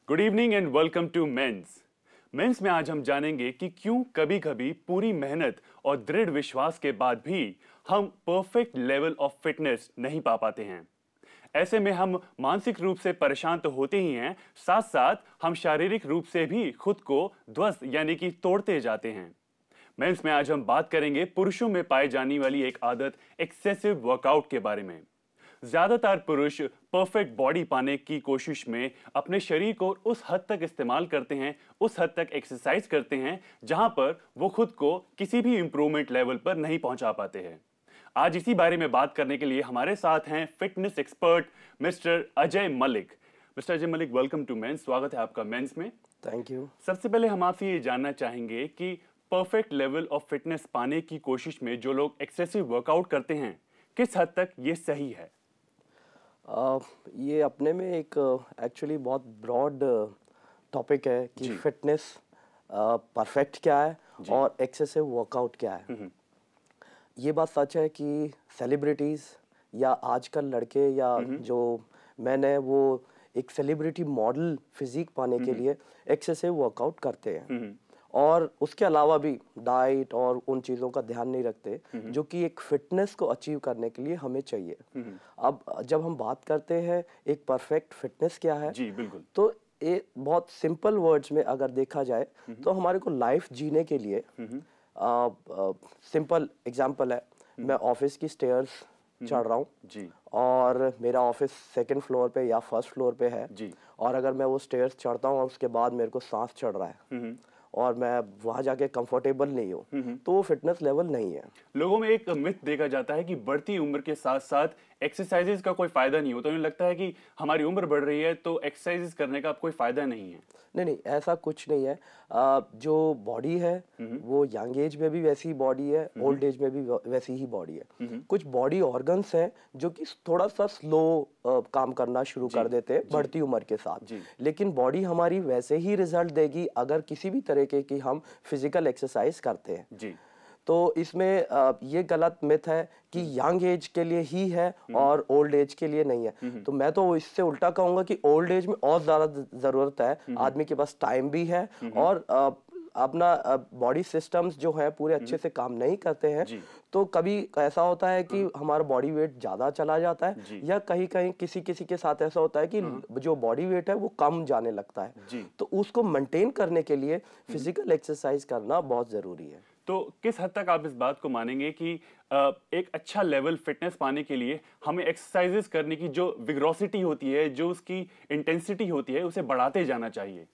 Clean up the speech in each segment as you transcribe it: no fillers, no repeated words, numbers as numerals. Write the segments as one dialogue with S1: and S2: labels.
S1: Good evening and welcome to men's में आज हम जानेंगे कि क्यों कभी कभी पूरी मेहनत और दृढ़ विश्वास के बाद भी हम परफेक्ट लेवल ऑफ फिटनेस नहीं पा पाते हैं। ऐसे में हम मानसिक रूप से परेशान तो होते ही हैं, साथ साथ हम शारीरिक रूप से भी खुद को ध्वस्त यानी कि तोड़ते जाते हैं। मेंस में आज हम बात करेंगे पुरुषों में पाई जाने वाली एक आदत एक्सेसिव वर्कआउट के बारे में। ज्यादातर पुरुष परफेक्ट बॉडी पाने की कोशिश में अपने शरीर को उस हद तक इस्तेमाल करते हैं, उस हद तक एक्सरसाइज करते हैं जहां पर वो खुद को किसी भी इंप्रूवमेंट लेवल पर नहीं पहुंचा पाते हैं। आज इसी बारे में बात करने के लिए हमारे साथ हैं fitness expert mister Ajay Malik. Mister Ajay Malik, welcome to men's. स्वागत है आपका मेंस में।
S2: Thank you.
S1: सबसे पहले हम आपसे ये जानना चाहेंगे कि परफेक्ट लेवल ऑफ फिटनेस पाने की कोशिश में जो लोग एक्सेसिव वर्कआउट करते हैं, किस हद तक ये सही है?
S2: ये अपने में एक एक्चुअली बहुत ब्रॉड टॉपिक है कि फिटनेस परफेक्ट क्या है और एक्सेसिव वर्कआउट क्या है। ये बात सच है कि सेलिब्रिटीज़ या आजकल लड़के या जो मैंने वो एक सेलिब्रिटी मॉडल फिजिक पाने के लिए एक्सेसिव वर्कआउट करते हैं और उसके अलावा भी डाइट और उन चीज़ों का ध्यान नहीं रखते जो कि एक फिटनेस को अचीव करने के लिए हमें चाहिए। अब जब हम बात करते हैं एक परफेक्ट फिटनेस क्या है,
S1: जी बिल्कुल,
S2: तो ये बहुत सिंपल वर्ड्स में अगर देखा जाए तो हमारे को लाइफ जीने के लिए सिंपल एग्जांपल है, मैं ऑफिस की स्टेयर्स चढ़ रहा हूँ
S1: जी,
S2: और मेरा ऑफिस सेकंड फ्लोर पे या फर्स्ट फ्लोर पे है
S1: जी,
S2: और अगर मैं वो स्टेयर्स चढ़ता हूँ और उसके बाद मेरे को सांस चढ़ रहा है और मैं वहां जाके कंफर्टेबल नहीं हूँ, तो वो फिटनेस लेवल नहीं है।
S1: लोगों में एक मिथ देखा जाता है कि बढ़ती उम्र के साथ साथ एक्सरसाइजेज का कोई फायदा नहीं होता। उन्हें लगता है कि हमारी उम्र बढ़ रही है तो एक्सरसाइजेज करने का कोई फायदा नहीं है।
S2: नहीं, ऐसा कुछ नहीं है। जो बॉडी है वो यंग एज में भी वैसी ही बॉडी है, ओल्ड एज में भी वैसी ही बॉडी है। कुछ बॉडी ऑर्गन्स हैं जो कि थोड़ा सा स्लो काम करना शुरू कर देते हैं बढ़ती उम्र के साथ, लेकिन बॉडी हमारी वैसे ही रिजल्ट देगी अगर किसी भी तरीके की हम फिजिकल एक्सरसाइज करते हैं
S1: जी।
S2: तो इसमें ये गलत मिथ है कि यंग एज के लिए ही है और ओल्ड एज के लिए नहीं है। तो मैं तो इससे उल्टा कहूंगा कि ओल्ड एज में और ज्यादा जरूरत है, आदमी के पास टाइम भी है और अपना बॉडी सिस्टम्स जो है पूरे अच्छे से काम नहीं करते हैं, तो कभी ऐसा होता है कि हमारा बॉडी वेट ज्यादा चला जाता है या कहीं कहीं किसी किसी के साथ ऐसा होता है कि जो बॉडी वेट है वो कम जाने लगता है। तो उसको मेंटेन करने के लिए फिजिकल एक्सरसाइज करना बहुत जरूरी है।
S1: तो किस हद तक आप इस बात को मानेंगे कि एक अच्छा लेवल फिटनेस पाने के लिए हमें एक्सरसाइजेस करने की जो विग्रोसिटी होती है, जो उसकी इंटेंसिटी होती है, उसे बढ़ाते जाना चाहिए?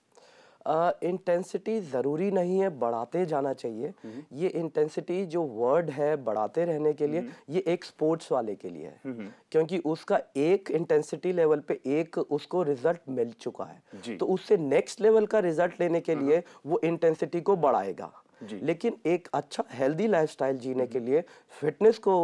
S2: इंटेंसिटी ज़रूरी नहीं है बढ़ाते जाना चाहिए। ये इंटेंसिटी जो वर्ड है बढ़ाते रहने के लिए, ये एक स्पोर्ट्स वाले के लिए है, क्योंकि उसका एक इंटेंसिटी लेवल पे एक उसको रिजल्ट मिल चुका है, तो उससे नेक्स्ट लेवल का रिजल्ट लेने के लिए वो इंटेंसिटी को बढ़ाएगा। लेकिन एक अच्छा हेल्दी लाइफस्टाइल जीने के लिए, फिटनेस को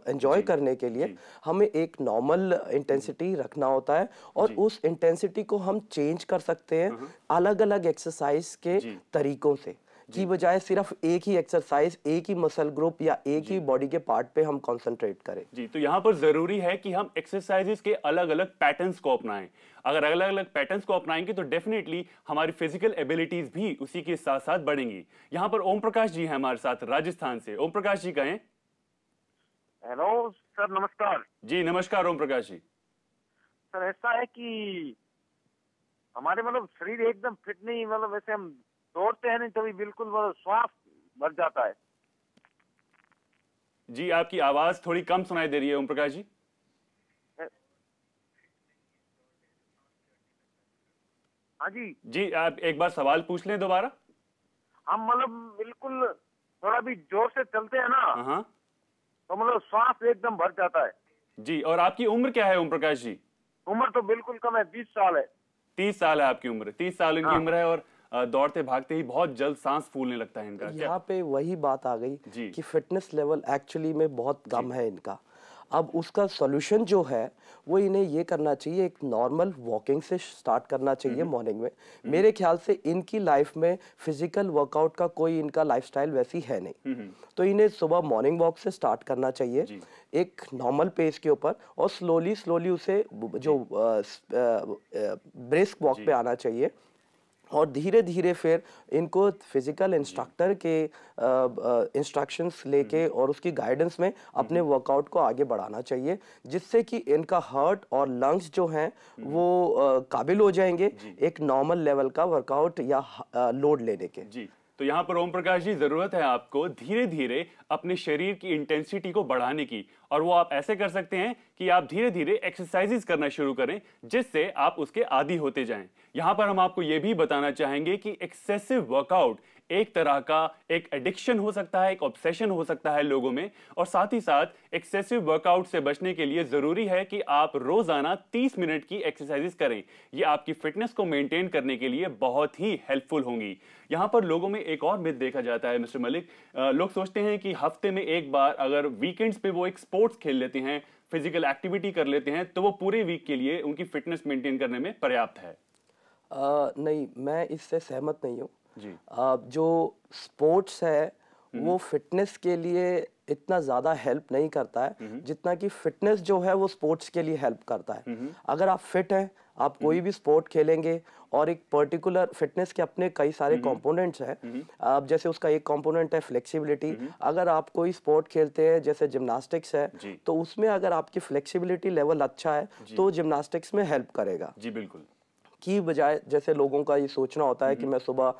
S2: एंजॉय करने के लिए हमें एक नॉर्मल इंटेंसिटी रखना होता है और उस इंटेंसिटी को हम चेंज कर सकते हैं अलग अलग एक्सरसाइज के तरीकों से, की बजाय सिर्फ एक ही एक्सरसाइज, एक ही मसल ग्रुप या एक ही बॉडी के पार्ट पे हम कंसंट्रेट करें।
S1: जी, तो यहाँ पर जरूरी है कि हम एक्सरसाइजेस के अलग अलग पैटर्न्स को अपनाएं। अगर अलग अलग पैटर्न्स को अपनाएंगे तो डेफिनेटली हमारी फिजिकल एबिलिटीज भी उसी के साथ साथ बढ़ेंगी। यहाँ पर ओम प्रकाश जी हैं हमारे साथ राजस्थान से। ओम प्रकाश जी कहें।
S3: हेलो सर, नमस्कार।
S1: जी नमस्कार ओम प्रकाश जी।
S3: सर ऐसा है कि हमारे मतलब शरीर एकदम फिट नहीं, मतलब वैसे हम दौड़ते हैं नहीं तभी बिल्कुल मतलब श्वास भर जाता है।
S1: जी आपकी आवाज थोड़ी कम सुनाई दे रही है ओम प्रकाश जी।
S3: हाँ जी,
S1: आप एक बार सवाल पूछ लें दोबारा।
S3: हम मतलब बिल्कुल थोड़ा भी जोर से चलते हैं ना, तो मतलब श्वास एकदम भर जाता है।
S1: जी, और आपकी उम्र क्या है ओम प्रकाश जी?
S3: उम्र तो बिल्कुल कम है, 20 साल है।
S1: 30 साल है आपकी उम्र? 30 साल इनकी उम्र है और दौड़ते भागते ही बहुत जल्द सांस फूलने लगता है इनका।
S2: यहाँ पे वही बात आ गई कि फिटनेस लेवल एक्चुअली में बहुत कम है इनका। अब उसका सॉल्यूशन जो है वो इन्हें ये करना चाहिए, एक नॉर्मल वॉकिंग से स्टार्ट करना चाहिए मॉर्निंग में। मेरे ख्याल से इनकी लाइफ में फिजिकल वर्कआउट का कोई इनका लाइफस्टाइल वैसी है नहीं, तो इन्हें सुबह मॉर्निंग वॉक से स्टार्ट करना चाहिए एक नॉर्मल पेस के ऊपर, और स्लोली स्लोली उसे जो ब्रिस्क वॉक पे आना चाहिए, और धीरे धीरे फिर इनको फिजिकल इंस्ट्रक्टर के इंस्ट्रक्शंस लेके और उसकी गाइडेंस में अपने वर्कआउट को आगे बढ़ाना चाहिए, जिससे कि इनका हार्ट और लंग्स जो हैं वो काबिल हो जाएंगे एक नॉर्मल लेवल का वर्कआउट या लोड लेने के।
S1: जी, तो यहाँ पर ओम प्रकाश जी, जरूरत है आपको धीरे धीरे अपने शरीर की इंटेंसिटी को बढ़ाने की, और वो आप ऐसे कर सकते हैं कि आप धीरे धीरे एक्सरसाइजेस करना शुरू करें, जिससे आप उसके आदी होते जाएं। यहाँ पर हम आपको ये भी बताना चाहेंगे कि एक्सेसिव वर्कआउट एक तरह का एक एडिक्शन हो सकता है, एक ऑब्सेशन हो सकता है लोगों में, और साथ ही साथ एक्सेसिव वर्कआउट से बचने के लिए जरूरी है कि आप रोजाना 30 मिनट की एक्सरसाइजेस करें। ये आपकी फिटनेस को मेंटेन करने के लिए बहुत ही हेल्पफुल होंगी। यहाँ पर लोगों में एक और मिथ देखा जाता है मिस्टर मलिक, लोग सोचते हैं कि हफ्ते में एक बार अगर वीकेंड्स पे वो एक स्पोर्ट्स खेल लेते हैं, फिजिकल एक्टिविटी कर लेते हैं, तो वो पूरे वीक के लिए उनकी फिटनेस मेंटेन करने में पर्याप्त है।
S2: नहीं, मैं इससे सहमत नहीं हूँ
S1: जी।
S2: जो स्पोर्ट्स है वो फिटनेस के लिए इतना ज़्यादा हेल्प नहीं करता है जितना कि फिटनेस जो है वो स्पोर्ट्स के लिए हेल्प करता है। अगर आप फिट हैं, आप कोई भी स्पोर्ट खेलेंगे, और एक पर्टिकुलर फिटनेस के अपने कई सारे कंपोनेंट्स हैं। अब जैसे उसका एक कंपोनेंट है फ्लेक्सिबिलिटी। अगर आप कोई स्पोर्ट खेलते हैं जैसे जिम्नास्टिक्स है, तो उसमें अगर आपकी फ्लेक्सिबिलिटी लेवल अच्छा है तो जिम्नास्टिक्स में हेल्प करेगा।
S1: जी बिल्कुल।
S2: की बजाय जैसे लोगों का ये सोचना होता है कि मैं सुबह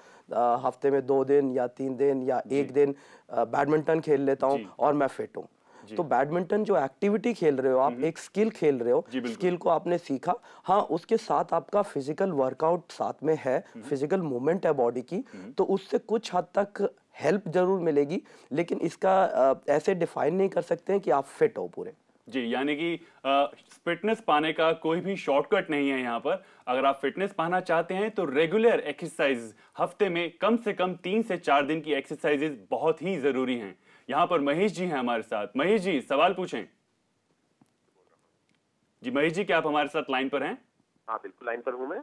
S2: हफ्ते में 2 दिन या 3 दिन या 1 दिन बैडमिंटन खेल लेता हूँ और मैं फिट हूँ। तो बैडमिंटन जो एक्टिविटी खेल रहे हो आप, एक स्किल खेल रहे हो, स्किल को आपने सीखा, हाँ उसके साथ आपका फिजिकल वर्कआउट साथ में है, फिजिकल मूवमेंट है बॉडी की, तो उससे कुछ हद तक हेल्प जरूर मिलेगी, लेकिन इसका ऐसे डिफाइन नहीं कर सकते हैं कि आप फिट हो पूरे।
S1: जी, यानी कि फिटनेस पाने का कोई भी शॉर्टकट नहीं है यहाँ पर। अगर आप फिटनेस पाना चाहते हैं तो रेगुलर एक्सरसाइज, हफ्ते में कम से कम 3 से 4 दिन की एक्सरसाइजेज बहुत ही जरूरी हैं। यहाँ पर महेश जी हैं हमारे साथ। महेश जी, सवाल पूछें। जी महेश जी, क्या आप हमारे साथ लाइन पर हैं?
S4: हाँ बिल्कुल, लाइन पर हूँ मैं।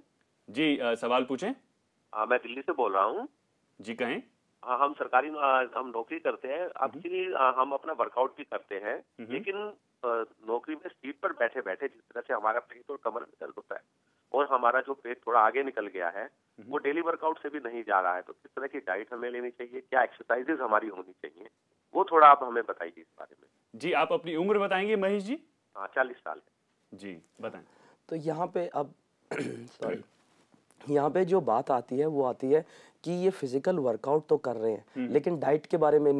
S1: जी, सवाल पूछें।
S4: मैं दिल्ली से बोल रहा हूँ।
S1: जी कहें।
S4: हाँ, हम सरकारी हम नौकरी करते हैं। एक्चुअली हम अपना वर्कआउट भी करते हैं, लेकिन नौकरी में सीट पर बैठे बैठे जिस तरह से हमारा पेट और कमर में दर्द होता है, और हमारा जो पेट थोड़ा आगे निकल गया है, वो डेली वर्कआउट से भी नहीं जा रहा है। तो किस तरह की डाइट हमें लेनी चाहिए, क्या एक्सरसाइजेज हमारी होनी चाहिए, वो थोड़ा आप हमें बताइए इस बारे में।
S1: जी, आप अपनी उम्र बताएंगे महेश जी?
S4: 40 साल है।
S1: जी बताएं।
S2: तो यहाँ पे अब सॉरी, यहाँ पे जो बात आती है वो आती है कि ये फिजिकल वर्कआउट तो कर रहे हैं लेकिन डाइट के बारे में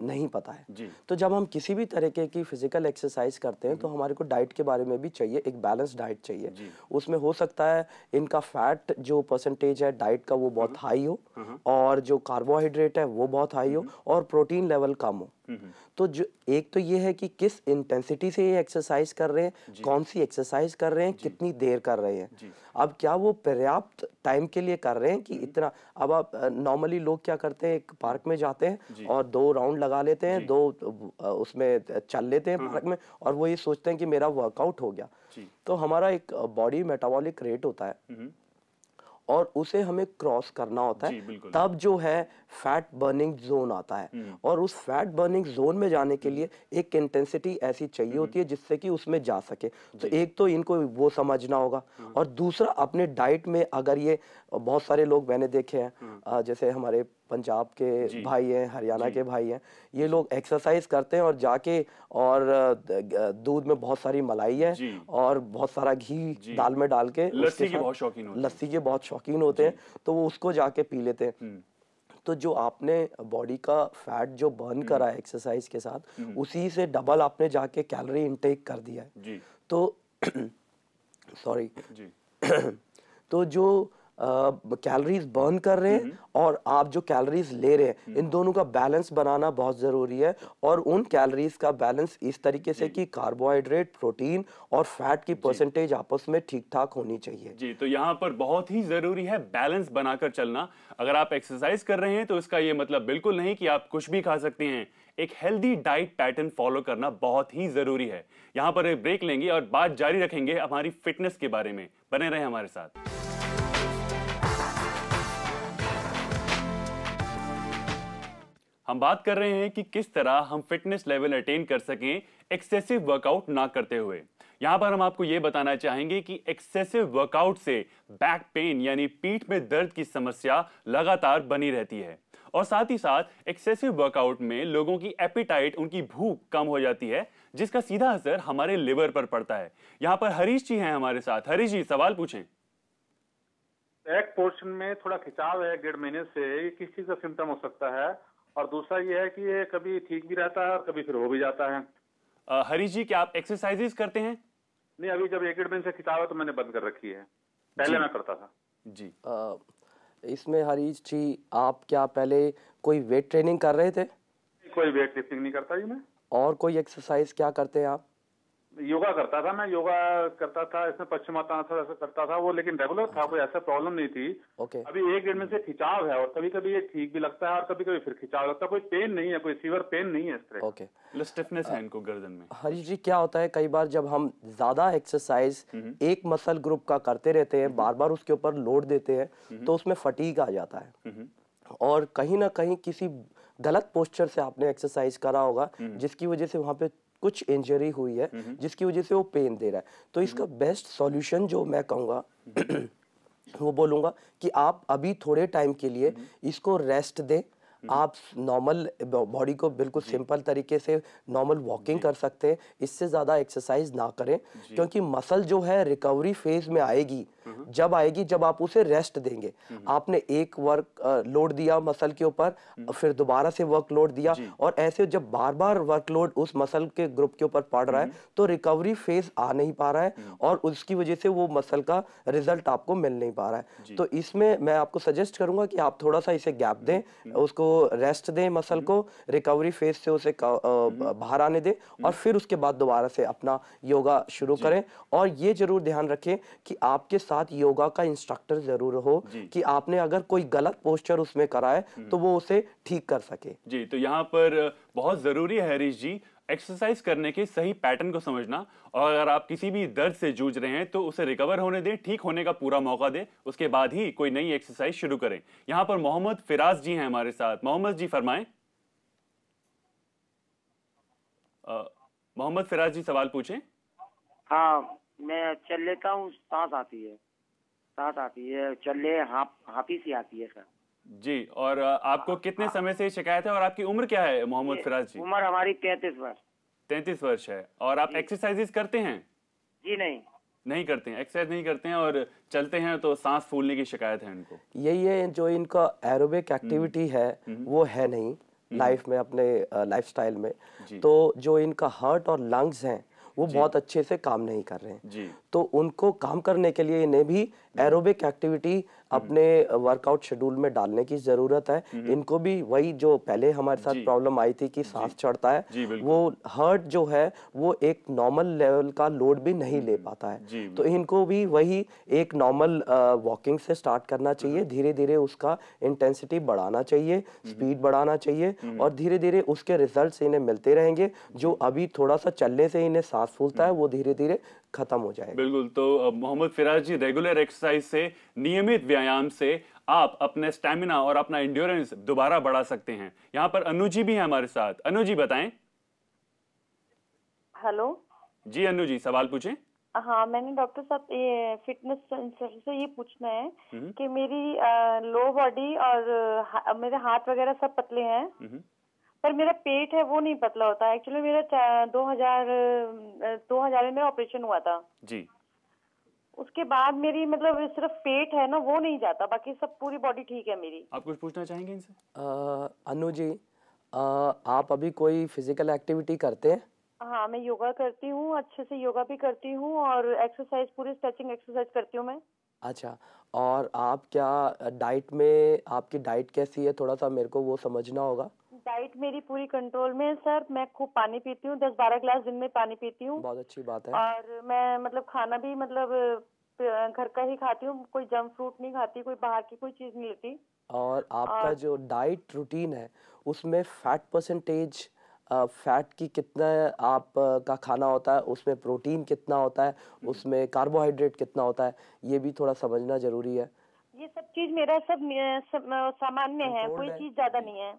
S2: नहीं पता है। तो जब हम किसी भी तरीके की फिजिकल एक्सरसाइज करते हैं तो हमारे को डाइट के बारे में भी चाहिए, एक बैलेंस डाइट चाहिए। उसमें हो सकता है इनका फैट जो परसेंटेज है डाइट का वो बहुत हाई हो, और जो कार्बोहाइड्रेट है वो बहुत हाई हो, और प्रोटीन लेवल कम हो। तो जो एक तो ये है कि किस इंटेंसिटी से ये एक्सरसाइज कर रहे हैं, कौन सी एक्सरसाइज कर रहे हैं, कितनी देर कर रहे हैं, अब क्या वो पर्याप्त टाइम के लिए कर रहे हैं कि इतना। अब आप नॉर्मली लोग क्या करते हैं, एक पार्क में जाते हैं और 2 राउंड लगा लेते हैं, 2 उसमें चल लेते हैं पार्क में, और वो ये सोचते हैं कि मेरा वर्कआउट हो गया। तो हमारा एक बॉडी मेटाबॉलिक रेट होता है और उसे हमें क्रॉस करना होता है, तब जो है फैट बर्निंग जोन आता है, और उस फैट बर्निंग जोन में जाने के लिए एक इंटेंसिटी ऐसी चाहिए होती है जिससे कि उसमें जा सके। तो एक तो इनको वो समझना होगा, और दूसरा अपने डाइट में, अगर ये बहुत सारे लोग मैंने देखे हैं जैसे हमारे पंजाब के भाई हैं, हरियाणा के भाई हैं, ये लोग एक्सरसाइज करते हैं और जाके और दूध में बहुत सारी मलाई है और बहुत सारा घी दाल में डाल के
S1: लस्सी के बहुत शौकीन
S2: होते हैं, तो वो उसको जाके पी लेते हैं। तो जो आपने बॉडी का फैट जो बर्न करा है एक्सरसाइज के साथ, उसी से डबल आपने जाके कैलोरी इनटेक कर दिया है। तो सॉरी तो जो कैलोरीज बर्न कर रहे हैं और आप जो कैलोरीज ले रहे हैं, इन दोनों का बैलेंस बनाना बहुत जरूरी है, और उन कैलोरीज का बैलेंस इस तरीके से कि कार्बोहाइड्रेट, प्रोटीन और फैट की परसेंटेज आपस में ठीक ठाक होनी चाहिए।
S1: जी, तो यहाँ पर बहुत ही जरूरी है बैलेंस बनाकर चलना। अगर आप एक्सरसाइज कर रहे हैं तो इसका ये मतलब बिल्कुल नहीं कि आप कुछ भी खा सकते हैं। एक हेल्दी डाइट पैटर्न फॉलो करना बहुत ही जरूरी है। यहां पर एक ब्रेक लेंगे और बात जारी रखेंगे हमारी फिटनेस के बारे में। बने रहें हमारे साथ। हम बात कर रहे हैं कि किस तरह हम फिटनेस लेवल अटेन कर सकें एक्सेसिव वर्कआउट ना करते हुए। यहां पर हम आपको यह बताना चाहेंगे कि एक्सेसिव वर्कआउट से बैक पेन यानी पीठ में दर्द की समस्या लगातार बनी रहती है और साथ ही साथ एक्सेसिव वर्कआउट में लोगों की एपिटाइट, उनकी भूख कम हो जाती है, जिसका सीधा असर हमारे लिवर पर पड़ता है। यहां पर हरीश जी हैं हमारे साथ। हरीश जी, सवाल पूछें।
S5: एक पोर्शन में थोड़ा खिंचाव है 1.5 महीने से, ये किस चीज का सिम्टम हो सकता है? और दूसरा ये है कि ये कभी ठीक भी रहता है और कभी फिर हो भी जाता है।
S1: हरीश जी, क्या आप एक्सरसाइजेस करते हैं?
S5: नहीं, अभी जब 1.5 महीने से खिंचाव है तो मैंने बंद कर रखी है, पहले मैं करता था
S1: जी।
S2: इसमें हरीश जी, आप क्या पहले कोई वेट ट्रेनिंग कर रहे थे?
S5: कोई वेट लिफ्टिंग नहीं करता जी मैं।
S2: और कोई एक्सरसाइज क्या करते हैं आप?
S5: योगा करता था, मैं योगा करता था, इसमें पश्चिमातान ऐसा करता था वो, लेकिन रेगुलर था, कोई ऐसा प्रॉब्लम नहीं थी।
S2: ओके।
S5: अभी 1.5 महीने से खिंचाव है और कभी कभी ये ठीक भी लगता है और कभी कभी फिर खिंचाव लगता है। कोई पेन नहीं है, कोई सीवियर पेन नहीं है इस तरह।
S2: ओके।
S1: स्टिफनेस है इनको गर्दन में।
S2: हरीश जी, क्या होता है कई बार जब हम ज्यादा एक्सरसाइज एक मसल ग्रुप का करते रहते हैं, बार बार उसके ऊपर लोड देते हैं, तो उसमें फटीग आ जाता है और कहीं ना कहीं किसी गलत पोस्चर से आपने एक्सरसाइज करा होगा जिसकी वजह से वहां पे कुछ इंजरी हुई है, जिसकी वजह से वो पेन दे रहा है। तो इसका बेस्ट सॉल्यूशन जो मैं कहूँगा वो बोलूँगा कि आप अभी थोड़े टाइम के लिए इसको रेस्ट दें। आप नॉर्मल बॉडी को बिल्कुल सिंपल तरीके से नॉर्मल वॉकिंग कर सकते हैं, इससे ज़्यादा एक्सरसाइज ना करें, क्योंकि मसल जो है रिकवरी फेज में आएगी जब आप उसे रेस्ट देंगे। आपने एक वर्क लोड दिया मसल के ऊपर, फिर दोबारा से वर्क लोड दिया, और ऐसे जब बार बार वर्कलोड उस मसल के ग्रुप के ऊपर पड़ रहा है तो रिकवरी फेज आ नहीं पा रहा है और उसकी वजह से वो मसल का रिजल्ट आपको मिल नहीं पा रहा है। तो इसमें मैं आपको सजेस्ट करूंगा कि आप थोड़ा सा इसे गैप दें, उसको रेस्ट दें, मसल को रिकवरी फेज से उसे बाहर आने दें और फिर उसके बाद दोबारा से अपना योगा शुरू करें। और ये जरूर ध्यान रखें कि आपके साथ योगा का इंस्ट्रक्टर जरूर हो कि आपने अगर कोई गलत पोस्चर उसमें करा है तो वो उसे ठीक कर सके।
S1: जी, तो यहाँ पर बहुत जरूरी है हरीश जी एक्सरसाइज करने के सही पैटर्न को समझना, और अगर आप किसी भी दर्द से जूझ रहे हैं तो उसे रिकवर होने दें, ठीक होने का पूरा मौका दें, उसके बाद ही कोई नई एक्सरसाइज शुरू करें। यहाँ पर मोहम्मद फिराज जी हैं हमारे साथ। मोहम्मद जी फरमाएं। मोहम्मद फिराज जी, सवाल पूछें।
S6: हाँ, मैं चल लेता हूँ, सांस आती है, चल हाफी सी आती है सर
S1: जी। और आपको कितने समय से शिकायत है और आपकी उम्र क्या है मोहम्मद फिराज जी?
S6: उम्र हमारी 33 वर्ष।
S1: 33 वर्ष है। और आप एक्सरसाइजेस करते हैं?
S6: जी नहीं
S1: करते हैं, एक्सरसाइज नहीं करते हैं और चलते हैं तो सांस फूलने की शिकायत है इनको।
S2: यही है जो इनका एरोबिक एक्टिविटी है वो है नहीं लाइफ में, अपने लाइफस्टाइल में। तो जो इनका हार्ट और लंग्स हैं वो बहुत अच्छे से काम नहीं कर रहे हैं, तो उनको काम करने के लिए इन्हें भी एरोबिक एक्टिविटी अपने वर्कआउट शेड्यूल में डालने की जरूरत है। इनको भी वही जो पहले हमारे साथ प्रॉब्लम आई थी कि सांस चढ़ता है, वो हार्ट जो है वो एक नॉर्मल लेवल का लोड भी नहीं ले पाता है, तो इनको भी वही एक नॉर्मल वॉकिंग से स्टार्ट करना चाहिए। धीरे धीरे उसका इंटेंसिटी बढ़ाना चाहिए, स्पीड बढ़ाना चाहिए, और धीरे धीरे उसके रिजल्ट्स इन्हें मिलते रहेंगे। जो अभी थोड़ा सा चलने से इन्हें सांस फूलता है वो धीरे धीरे खत्म हो जाएगा।
S1: बिल्कुल। तो मोहम्मद फिराज जी, रेगुलर एक्सरसाइज से, नियमित व्यायाम से आप अपने स्टैमिना और अपना एंड्योरेंस दोबारा बढ़ा सकते हैं। यहाँ पर अनु जी भी हैं हमारे साथ। अनु जी बताएं।
S7: हेलो
S1: जी अनु जी, सवाल पूछें।
S7: हाँ, मैंने डॉक्टर साहब ये फिटनेस सेंटर से ये पूछना है कि मेरी लो बॉडी और मेरे हाथ वगैरह सब पतले हैं, पर मेरा पेट है वो नहीं पतला होता है। एक्चुअली मेरा 2000 में ऑपरेशन हुआ था
S1: जी।
S7: उसके बाद मेरी मतलब सिर्फ पेट है ना वो नहीं जाता, बाकी सब पूरी बॉडी ठीक है मेरी।
S1: आप कुछ पूछना चाहेंगे इनसे?
S2: अनु जी, आप अभी कोई फिजिकल एक्टिविटी करते हैं?
S7: हाँ, मैं योगा करती हूँ, अच्छे से योगा भी करती हूँ और एक्सरसाइज, पूरी स्ट्रेचिंग एक्सरसाइज करती हूँ मैं।
S2: अच्छा, और आप क्या डाइट में, आपकी डाइट कैसी है, थोड़ा सा मेरे को वो समझना होगा।
S7: डाइट मेरी पूरी कंट्रोल में है सर, मैं खूब पानी पीती हूँ, 10-12 ग्लास दिन में पानी पीती हूँ।
S2: बहुत अच्छी बात है।
S7: और मैं मतलब खाना भी मतलब घर का ही खाती हूँ, कोई जंक फ्रूट नहीं खाती, कोई बाहर की कोई चीज नहीं लेती।
S2: और आपका जो डाइट रूटीन है उसमें फैट परसेंटेज फैट की कितना आप का खाना होता है, उसमें प्रोटीन कितना होता है, उसमें कार्बोहाइड्रेट कितना होता है, ये भी थोड़ा समझना जरूरी है।
S7: ये सब चीज मेरा सब सामान्य है,
S2: कंट्रोल्ड
S7: कोई
S2: है।
S7: चीज ज्यादा नहीं है।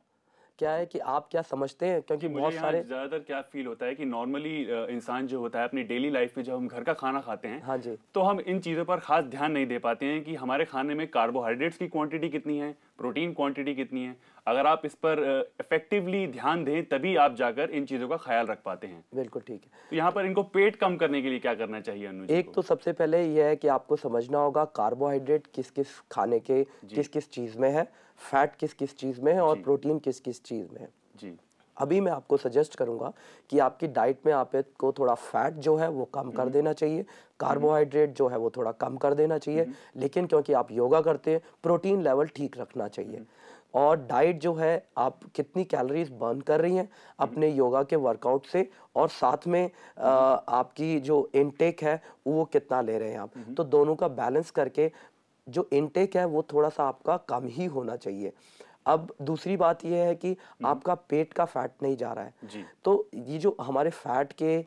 S2: क्या है कि आप क्या समझते हैं, क्योंकि
S1: मुझे
S2: बहुत
S1: यहाँ
S2: सारे
S1: ज्यादातर क्या फील होता है कि नॉर्मली इंसान जो होता है अपनी डेली लाइफ में जब हम घर का खाना खाते हैं,
S2: हाँ जी,
S1: तो हम इन चीज़ों पर खास ध्यान नहीं दे पाते हैं कि हमारे खाने में कार्बोहाइड्रेट्स की क्वांटिटी कितनी है, प्रोटीन क्वांटिटी कितनी है। अगर आप इस पर इफेक्टिवली ध्यान दें तभी आप जाकर इन चीज़ों का ख्याल रख पाते हैं।
S2: बिल्कुल ठीक है।
S1: तो यहाँ पर इनको पेट कम करने के लिए क्या करना चाहिए अनु जी
S2: एक
S1: को?
S2: तो सबसे पहले यह है कि आपको समझना होगा कार्बोहाइड्रेट किस किस खाने के किस किस चीज़ में है, फैट किस किस चीज़ में है और
S1: जी।
S2: प्रोटीन किस किस चीज़ में है।
S1: जी
S2: अभी मैं आपको सजेस्ट करूंगा कि आपकी डाइट में आपको थोड़ा फैट जो है वो कम कर देना चाहिए, कार्बोहाइड्रेट जो है वो थोड़ा कम कर देना चाहिए, लेकिन क्योंकि आप योगा करते हैं प्रोटीन लेवल ठीक रखना चाहिए। और डाइट जो है आप कितनी कैलोरीज बर्न कर रही हैं अपने योगा के वर्कआउट से, और साथ में आपकी जो इनटेक है वो कितना ले रहे हैं आप, तो दोनों का बैलेंस करके जो इनटेक है वो थोड़ा सा आपका कम ही होना चाहिए। अब दूसरी बात यह है कि आपका पेट का फैट नहीं जा रहा है,
S1: जी
S2: तो ये जो हमारे फैट के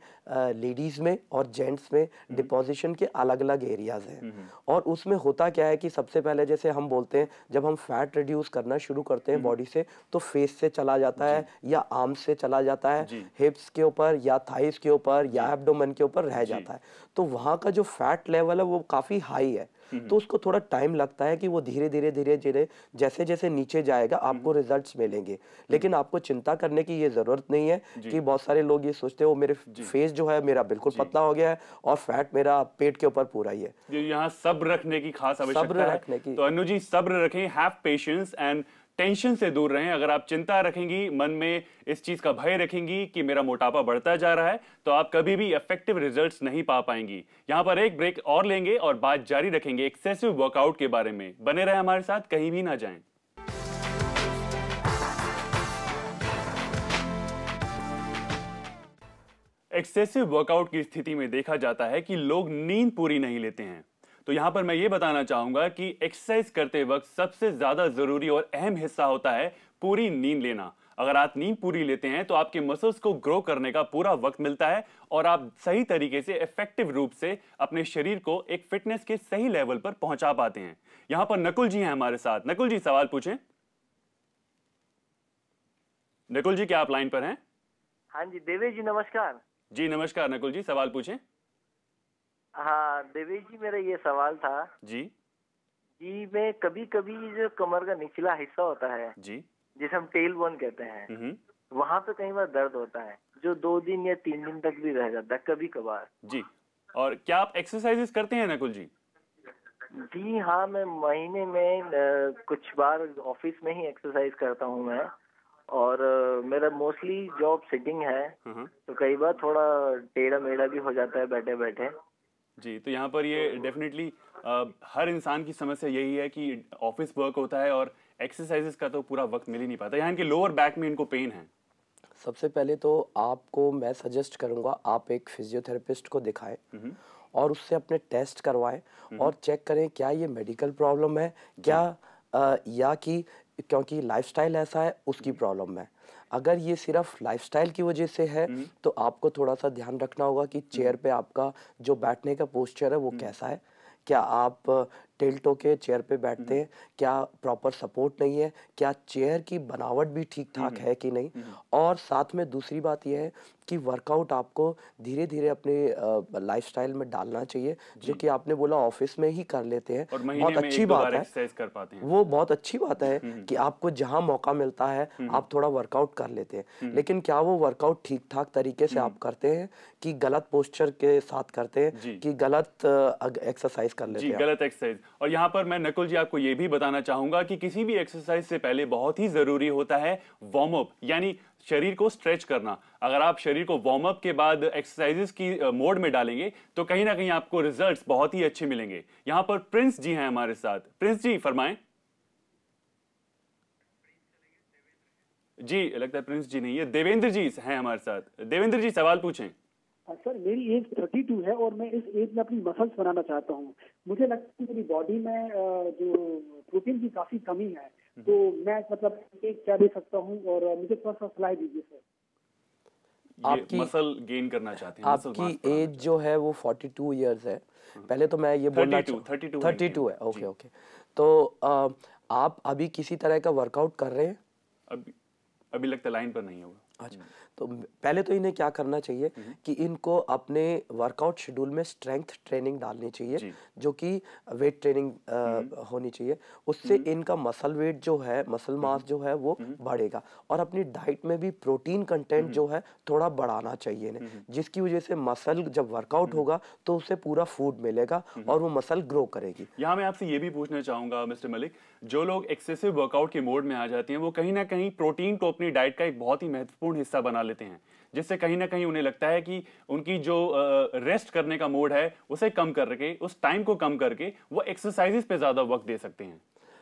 S2: लेडीज में और जेंट्स में डिपोजिशन के अलग अलग एरियाज हैं, और उसमें होता क्या है कि सबसे पहले जैसे हम बोलते हैं जब हम फैट रिड्यूस करना शुरू करते हैं बॉडी से, तो फेस से चला जाता है या आर्म से चला जाता है,
S1: जी।
S2: हिप्स के ऊपर या थाइस के ऊपर या एब्डोमेन के ऊपर रह जाता है। तो वहाँ का जो फैट लेवल है वो काफ़ी हाई है, तो उसको थोड़ा टाइम लगता है कि वो धीरे धीरे धीरे धीरे जैसे जैसे नीचे जाएगा आपको रिजल्ट्स मिलेंगे। लेकिन आपको चिंता करने की ये जरूरत नहीं है कि बहुत सारे लोग ये सोचते हैं वो मेरे फेस जो है मेरा बिल्कुल पतला हो गया है और फैट मेरा पेट के ऊपर पूरा ही है।
S1: जो यहाँ सब्र रखने की खास आवश्यकता है।
S2: रखने की।
S1: तो अनु जी सब्र रखें, हैव पेशेंस एंड टेंशन से दूर रहें। अगर आप चिंता रखेंगी, मन में इस चीज का भय रखेंगी कि मेरा मोटापा बढ़ता जा रहा है, तो आप कभी भी इफेक्टिव रिजल्ट्स नहीं पा पाएंगी। यहां पर एक ब्रेक और लेंगे और बात जारी रखेंगे एक्सेसिव वर्कआउट के बारे में। बने रहें हमारे साथ, कहीं भी ना जाएं। एक्सेसिव वर्कआउट की स्थिति में देखा जाता है कि लोग नींद पूरी नहीं लेते हैं। तो यहां पर मैं ये बताना चाहूंगा कि एक्सरसाइज करते वक्त सबसे ज्यादा जरूरी और अहम हिस्सा होता है पूरी नींद लेना। अगर आप नींद पूरी लेते हैं तो आपके मसल्स को ग्रो करने का पूरा वक्त मिलता है और आप सही तरीके से इफेक्टिव रूप से अपने शरीर को एक फिटनेस के सही लेवल पर पहुंचा पाते हैं। यहां पर नकुल जी हैं हमारे साथ। नकुल जी सवाल पूछें। नकुल जी क्या आप लाइन पर हैं?
S8: हाँ जी देवेश जी नमस्कार।
S1: जी नमस्कार नकुल जी, सवाल पूछें।
S8: हाँ देवेश जी मेरा ये सवाल था
S1: जी
S8: जी, मैं कभी कभी जो कमर का निचला हिस्सा होता है
S1: जी
S8: जिसे हम टेल बोन कहते हैं, वहाँ पे कई बार दर्द होता है जो 2 दिन या 3 दिन तक भी रह जाता है कभी कभार।
S1: जी, और क्या आप एक्सरसाइजेस करते हैं नकुल जी?
S8: जी हाँ, मैं महीने में कुछ बार ऑफिस में ही एक्सरसाइज करता हूँ मैं, और मेरा मोस्टली जॉब सिटिंग है, तो कई बार थोड़ा टेढ़ा मेढ़ा भी हो जाता है बैठे बैठे।
S1: जी, तो यहाँ पर ये डेफिनेटली हर इंसान की समस्या यही है कि ऑफिस वर्क होता है और एक्सरसाइजेस का तो पूरा वक्त मिल ही नहीं पाता। यहाँ इनके लोअर बैक में इनको पेन है।
S2: सबसे पहले तो आपको मैं सजेस्ट करूंगा आप एक फिजियोथेरेपिस्ट को दिखाएं और उससे अपने टेस्ट करवाएं और चेक करें क्या ये मेडिकल प्रॉब्लम है क्या या कि क्योंकि लाइफस्टाइल ऐसा है उसकी प्रॉब्लम है। अगर ये सिर्फ लाइफस्टाइल की वजह से है तो आपको थोड़ा सा ध्यान रखना होगा कि चेयर पे आपका जो बैठने का पोस्चर है वो कैसा है। क्या आप टिल्ट होके चेयर पे बैठते हैं, क्या प्रॉपर सपोर्ट नहीं है, क्या चेयर की बनावट भी ठीक ठाक है कि नहीं। और साथ में दूसरी बात यह है कि वर्कआउट आपको धीरे धीरे अपने लाइफस्टाइल में डालना चाहिए, जो कि आपने बोला ऑफिस में ही कर लेते हैं, बहुत अच्छी बात है,
S1: एक्सरसाइज कर पाते हैं।
S2: वो बहुत अच्छी बात है कि आपको जहां मौका मिलता है आप थोड़ा वर्कआउट कर लेते हैं, लेकिन क्या वो वर्कआउट ठीक ठाक तरीके से आप करते हैं कि गलत पोस्चर के साथ करते हैं कि गलत एक्सरसाइज कर लेते हैं?
S1: गलत एक्सरसाइज। और यहाँ पर मैं नकुल जी आपको ये भी बताना चाहूंगा कि किसी भी एक्सरसाइज से पहले बहुत ही जरूरी होता है वार्म अप, यानी शरीर को स्ट्रेच करना। अगर आप शरीर को वार्म अप के बाद एक्सरसाइजेस की मोड में डालेंगे तो कहीं ना कहीं आपको रिजल्ट्स बहुत ही अच्छे मिलेंगे। यहाँ पर प्रिंस जी हैं हमारे साथ। प्रिंस जी फरमाएं। जी लगता है प्रिंस जी नहीं है, देवेंद्र जी हैं हमारे साथ। देवेंद्र जी सवाल पूछें।
S9: सर मेरी एज 32 है और मैं इस एज में अपनी मसल्स बनाना चाहता हूँ। मुझे लगता है मेरी बॉडी में जो प्रोटीन की काफी कमी है, तो मैं मतलब क्या ले सकता हूँ और मुझे थोड़ा सा सलाह दीजिए सर।
S1: ये मसल गेन करना चाहते हैं,
S2: आपकी एज जो है वो 42 इयर्स है। पहले तो मैं ये बोलना 32 है। Okay okay. तो आप अभी किसी तरह का वर्कआउट कर रहे हैं?
S1: अभी लगता है लाइन पर नहीं होगा।
S2: अच्छा, तो पहले तो इन्हें क्या करना चाहिए कि इनको अपने वर्कआउट शेड्यूल में स्ट्रेंथ ट्रेनिंग डालनी चाहिए, जो कि वेट ट्रेनिंग होनी चाहिए। उससे इनका मसल वेट जो है, मसल मास जो है वो बढ़ेगा। और अपनी डाइट में भी प्रोटीन कंटेंट जो है थोड़ा बढ़ाना चाहिए इन्हें, जिसकी वजह से मसल जब वर्कआउट होगा तो उसे पूरा फूड मिलेगा और वो मसल ग्रो करेगी।
S1: यहाँ मैं आपसे ये भी पूछना चाहूंगा मिस्टर मलिक, जो लोग एक्सेसिव वर्कआउट के मोड में आ जाते हैं वो कहीं ना कहीं प्रोटीन को अपनी डाइट का एक बहुत ही महत्वपूर्ण हिस्सा बना लेते हैं, जिससे कहीं ना कहीं उन्हें लगता है कि उनकी जो रेस्ट करने का मोड है उसे कम करके, उस टाइम को कम करके वो एक्सरसाइजेस पे ज्यादा वक्त दे सकते हैं।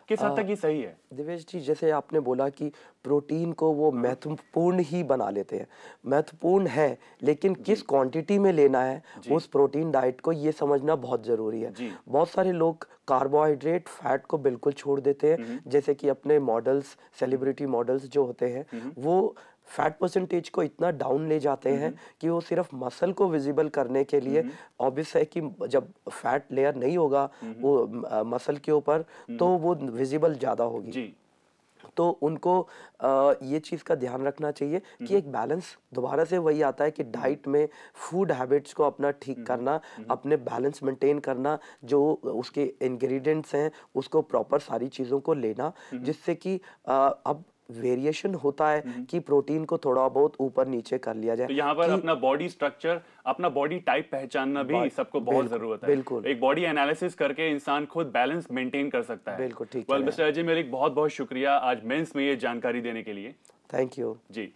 S1: किस हद तक ये सही है?
S2: दिवेश जी, जैसे आपने बोला कि प्रोटीन को वो महत्वपूर्ण ही बना लेते हैं, महत्वपूर्ण है, लेकिन किस क्वांटिटी में लेना है उस प्रोटीन डाइट को ये समझना बहुत जरूरी है। बहुत सारे लोग कार्बोहाइड्रेट, फैट को बिल्कुल छोड़ देते हैं, जैसे कि अपने मॉडल्स, सेलिब्रिटी मॉडल्स जो होते हैं वो फैट परसेंटेज को इतना डाउन ले जाते हैं कि वो सिर्फ मसल को विजिबल करने के लिए, ऑब्वियस है कि जब फैट लेयर नहीं होगा वो मसल के ऊपर तो वो विजिबल ज्यादा होगी। तो उनको ये चीज़ का ध्यान रखना चाहिए कि एक बैलेंस, दोबारा से वही आता है कि डाइट में फूड हैबिट्स को अपना ठीक करना, अपने बैलेंस मेंटेन करना, जो उसके इंग्रेडिएंट्स हैं उसको प्रॉपर सारी चीज़ों को लेना, जिससे कि अब वेरिएशन होता है कि प्रोटीन को थोड़ा बहुत ऊपर नीचे कर लिया जाए।
S1: तो यहाँ पर अपना बॉडी स्ट्रक्चर, अपना बॉडी टाइप पहचानना भी सबको बहुत जरूरत है।
S2: बिल्कुल,
S1: एक बॉडी एनालिसिस करके इंसान खुद बैलेंस मेंटेन कर सकता है।
S2: बिल्कुल ठीक
S1: है। मिस्टर अजय मलिक, बहुत बहुत शुक्रिया आज मेंस में ये जानकारी देने के लिए।
S2: Thank you
S1: ji.